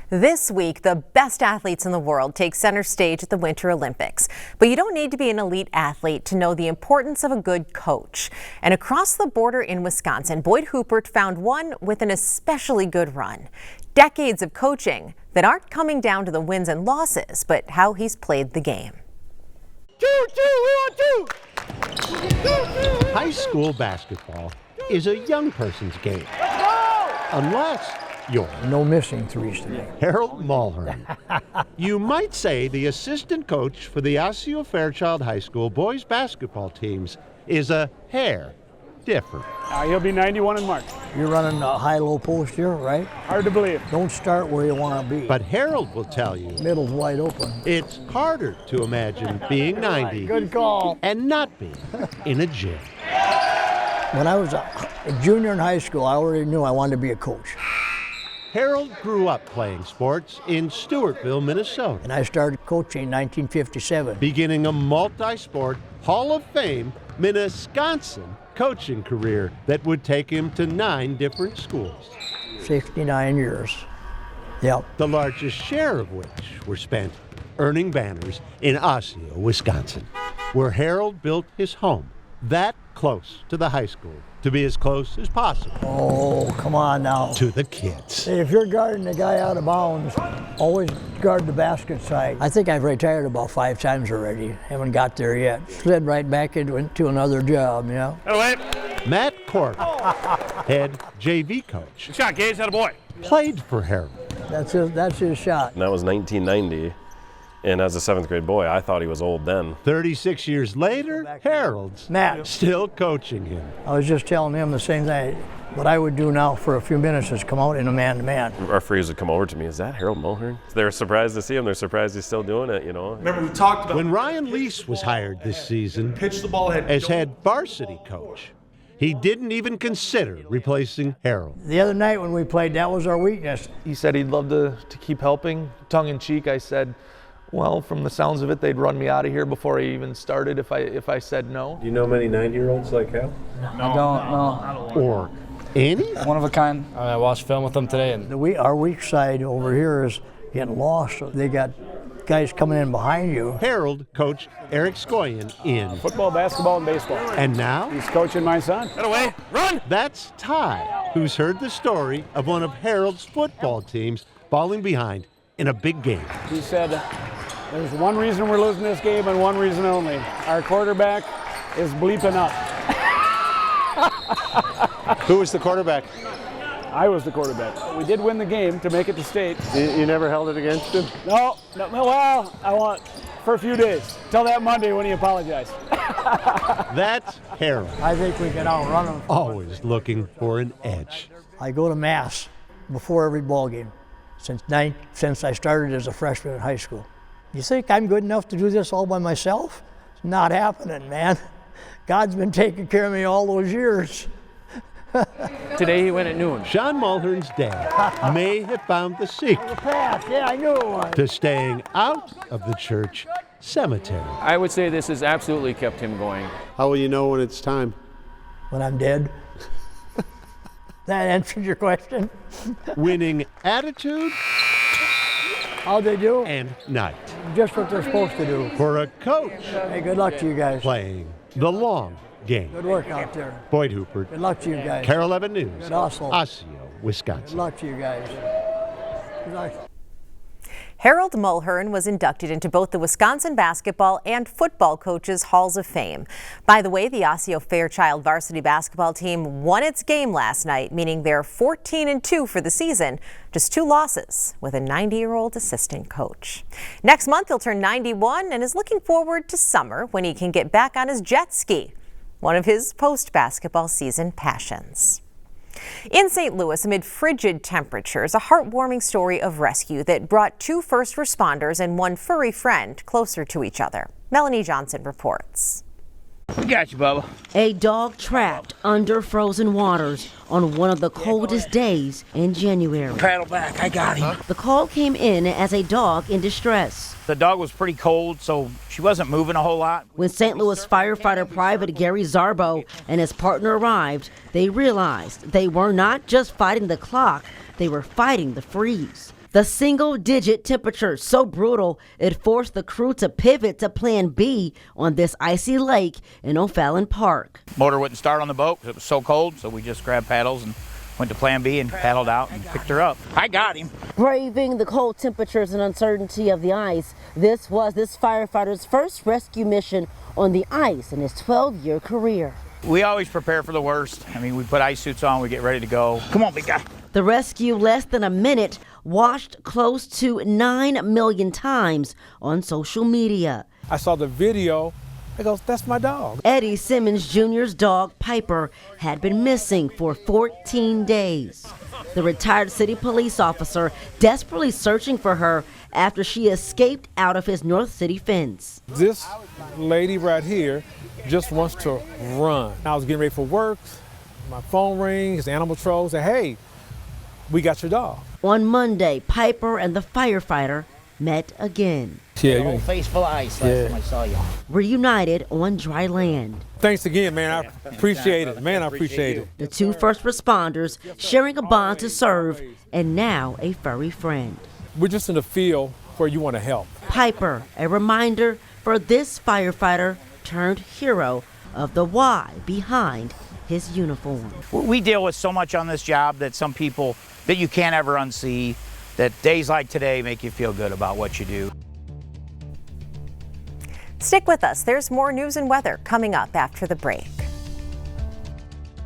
This week, the best athletes in the world take center stage at the Winter Olympics. But you don't need to be an elite athlete to know the importance of a good coach. And across the border in Wisconsin, Boyd Huppert found one with an especially good run. Decades of coaching that aren't coming down to the wins and losses, but how he's played the game. High school basketball is a young person's game. Unless you're no missing threes today. Harold Mulhern. You might say the assistant coach for the Osseo Fairchild High School boys basketball teams is a hair different. He'll be 91 in March. You're running a high-low post here, right? Hard to believe. Don't start where you want to be. But Harold will tell you Middle's wide open. it's harder to imagine being 90 Good call. and not be in a gym. When I was a junior in high school, I already knew I wanted to be a coach. Harold grew up playing sports in Stewartville, Minnesota, And I started coaching in 1957. beginning a multi-sport Hall of Fame Minneskansas coaching career that would take him to 9 different schools, 69 years. Yep. the largest share of which were spent earning banners in Osseo, Wisconsin, where Harold built his home that close to the high school, to be as close as possible Oh, come on now. to the kids. If you're guarding a guy out of bounds, always guard the basket side. I think I've retired about 5 times already. Haven't got there yet. Slid right back into another job, you know. Matt Cork, head JV coach, Shot, Gage, had a boy. played for Harold. That's his shot. And that was 1990, and as a 7th grade boy, I thought he was old then. 36 years later, Harold's Matt. still coaching him. I was just telling him the same thing. What I would do now for a few minutes is come out in a man-to-man. Referees would come over to me, is that Harold Mulhern? They're surprised to see him, they're surprised he's still doing it, you know. Remember, we talked about When Ryan Lease was hired this season pitch the ball ahead. as head varsity coach, he didn't even consider replacing Harold. The other night when we played, that was our weakness. He said he'd love to keep helping. Tongue in cheek, I said, well, from the sounds of it, they'd run me out of here before I even started if I said no. Do you know many 90-year-olds like Hal? Or any? One of a kind. I watched film with them today, and Our weak side over here is getting lost. They got guys coming in behind you. Harold coached Eric Skoyen in. Football, basketball, and baseball. And now, He's coaching my son. Get away, run! that's Ty, who's heard the story of one of Harold's football teams falling behind in a big game. He said, there's one reason we're losing this game and one reason only. Our quarterback is bleeping up. Who was the quarterback? I was the quarterback. We did win the game to make it to state. You never held it against him? No, well, I want for a few days. Till that Monday when he apologized. That's Harold, I think we can outrun them. always looking for an edge. I go to mass before every ball game since I started as a freshman in high school. You think I'm good enough to do this all by myself? It's not happening, man. God's been taking care of me all those years. today he went at noon. Sean Mulhern's dad may have found the secret Pass, yeah, I knew it was. to staying out of the church cemetery. I would say this has absolutely kept him going. How will you know when it's time? When I'm dead. That answered your question? Winning attitude How'd they do? and night. Just what they're supposed to do. For a coach Hey, good luck to you guys. playing the long game. Good work out there. Boyd Huppert, Good luck to you guys. Carol 11 News, Good hustle. Osseo, Good Wisconsin. luck to you guys. Good luck. Harold Mulhern was inducted into both the Wisconsin Basketball and Football Coaches Halls of Fame. By the way, the Osseo Fairchild varsity basketball team won its game last night, meaning they're 14-2 for the season, just 2 losses with a 90-year-old assistant coach. Next month, he'll turn 91 and is looking forward to summer when he can get back on his jet ski, one of his post-basketball season passions. In St. Louis, amid frigid temperatures, a heartwarming story of rescue that brought 2 first responders and 1 furry friend closer to each other. Melanie Johnson reports. We got you, Bubba. A dog trapped under frozen waters on one of the coldest days in January. Paddle back, I got him. The call came in as a dog in distress. The dog was pretty cold, so she wasn't moving a whole lot. When St. Louis firefighter Private Gary Zarbo and his partner arrived, they realized they were not just fighting the clock, they were fighting the freeze. The single-digit temperature so brutal it forced the crew to pivot to Plan B on this icy lake in O'Fallon Park. Motor wouldn't start on the boat 'cause it was so cold, so we just grabbed paddles and went to Plan B and paddled out and picked her up. I got him. Braving the cold temperatures and uncertainty of the ice, this was this firefighter's first rescue mission on the ice in his 12-year career. We always prepare for the worst. I mean, we put ice suits on, we get ready to go. Come on, big guy. The rescue, less than a minute, watched close to 9 million times on social media. I saw the video. I goes, that's my dog. Eddie Simmons Jr.'s dog, Piper, had been missing for 14 days. The retired city police officer desperately searching for her after she escaped out of his North City fence. This lady right here just wants to run. I was getting ready for work. My phone rings, the animal patrol said, hey, we got your dog. On Monday, Piper and the firefighter met again. Yeah, Whole face full of ice last time I saw you. Reunited on dry land. Thanks again, man. I appreciate it. Man, I appreciate it. The two first responders sharing a bond to serve and now a furry friend. We're just in the field where you want to help. Piper, a reminder for this firefighter turned hero of the why behind his uniform. We deal with so much on this job that some people that you can't ever unsee, that days like today make you feel good about what you do. Stick with us. There's more news and weather coming up after the break.